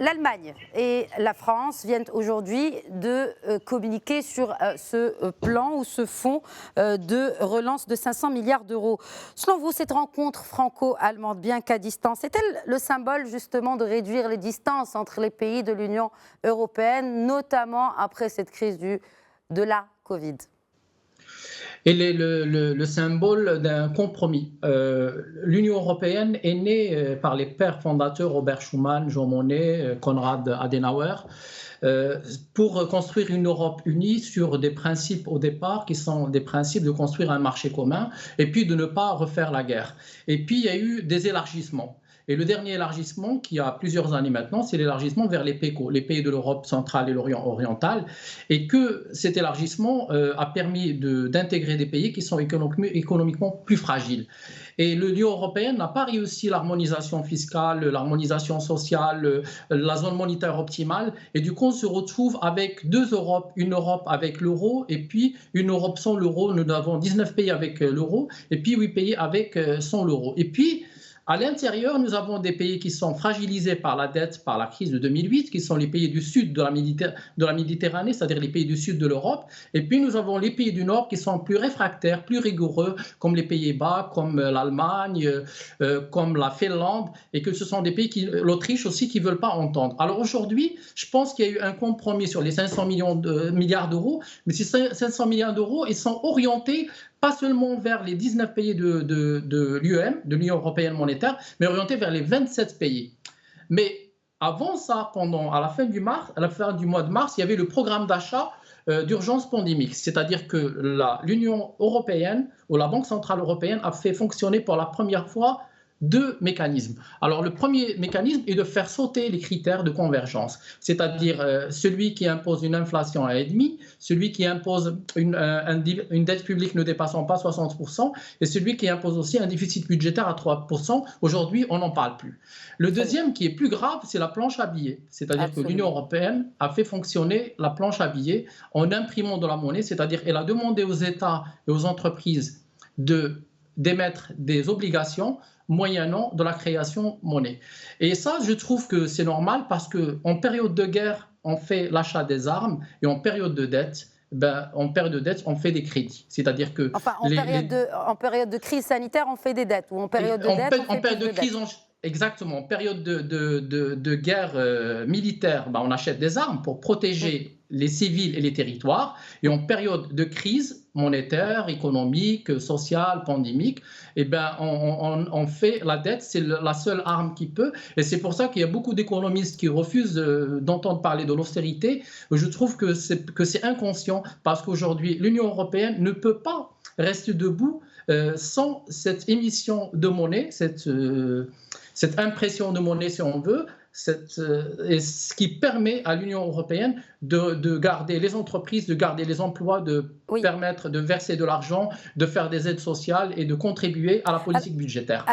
L'Allemagne et la France viennent aujourd'hui de communiquer sur ce plan ou ce fonds de relance de 500 milliards d'euros. Selon vous, cette rencontre franco-allemande, bien qu'à distance, est-elle le symbole justement de réduire les distances entre les pays de l'Union européenne, notamment après cette crise de la Covid ? Elle est le symbole d'un compromis. L'Union européenne est née par les pères fondateurs Robert Schuman, Jean Monnet, Konrad Adenauer, pour construire une Europe unie sur des principes au départ qui sont des principes de construire un marché commun et puis de ne pas refaire la guerre. Et puis il y a eu des élargissements. Et le dernier élargissement, qui a plusieurs années maintenant, c'est l'élargissement vers les PECO, les pays de l'Europe centrale et l'Orient oriental, et que cet élargissement a permis d'intégrer des pays qui sont économiquement plus fragiles. Et l'Union européenne n'a pas réussi l'harmonisation fiscale, l'harmonisation sociale, la zone monétaire optimale, et du coup on se retrouve avec deux Europes, une Europe avec l'euro et puis une Europe sans l'euro. Nous avons 19 pays avec l'euro et puis 8 pays avec sans l'euro. Et puis à l'intérieur, nous avons des pays qui sont fragilisés par la dette, par la crise de 2008, qui sont les pays du sud de la Méditerranée, c'est-à-dire les pays du sud de l'Europe. Et puis nous avons les pays du nord qui sont plus réfractaires, plus rigoureux, comme les Pays-Bas, comme l'Allemagne, comme la Finlande, et que ce sont des pays, l'Autriche aussi, qui ne veulent pas entendre. Alors aujourd'hui, je pense qu'il y a eu un compromis sur les 500 milliards d'euros, mais ces 500 milliards d'euros, ils sont orientés pas seulement vers les 19 pays de l'UEM, de l'Union européenne monétaire, mais orienté vers les 27 pays. Mais avant ça, à la fin du mois de mars, il y avait le programme d'achat d'urgence pandémique, c'est-à-dire que l'Union européenne ou la Banque centrale européenne a fait fonctionner pour la première fois deux mécanismes. Alors le premier mécanisme est de faire sauter les critères de convergence, c'est-à-dire celui qui impose une inflation à 1,5, celui qui impose une dette publique ne dépassant pas 60% et celui qui impose aussi un déficit budgétaire à 3%. Aujourd'hui, on n'en parle plus. Le deuxième, qui est plus grave, c'est la planche à billets, c'est-à-dire que l'Union européenne a fait fonctionner la planche à billets en imprimant de la monnaie, c'est-à-dire qu'elle a demandé aux États et aux entreprises d'émettre des obligations moyennant de la création monnaie. Et ça, je trouve que c'est normal parce qu'en période de guerre, on fait l'achat des armes et en période de dette, on fait des crédits. C'est-à-dire que enfin, en période de crise sanitaire, on fait des dettes ou en période de dette, on fait des dettes. Exactement. En période de guerre militaire, on achète des armes pour protéger les civils et les territoires. Et en période de crise monétaire, économique, sociale, pandémique, on fait la dette, c'est la seule arme qui peut. Et c'est pour ça qu'il y a beaucoup d'économistes qui refusent d'entendre parler de l'austérité. Je trouve que c'est inconscient parce qu'aujourd'hui, l'Union européenne ne peut pas rester debout sans cette émission de monnaie, cette impression de monnaie, si on veut, et ce qui permet à l'Union européenne de garder les entreprises, de garder les emplois, de permettre de verser de l'argent, de faire des aides sociales et de contribuer à la politique budgétaire.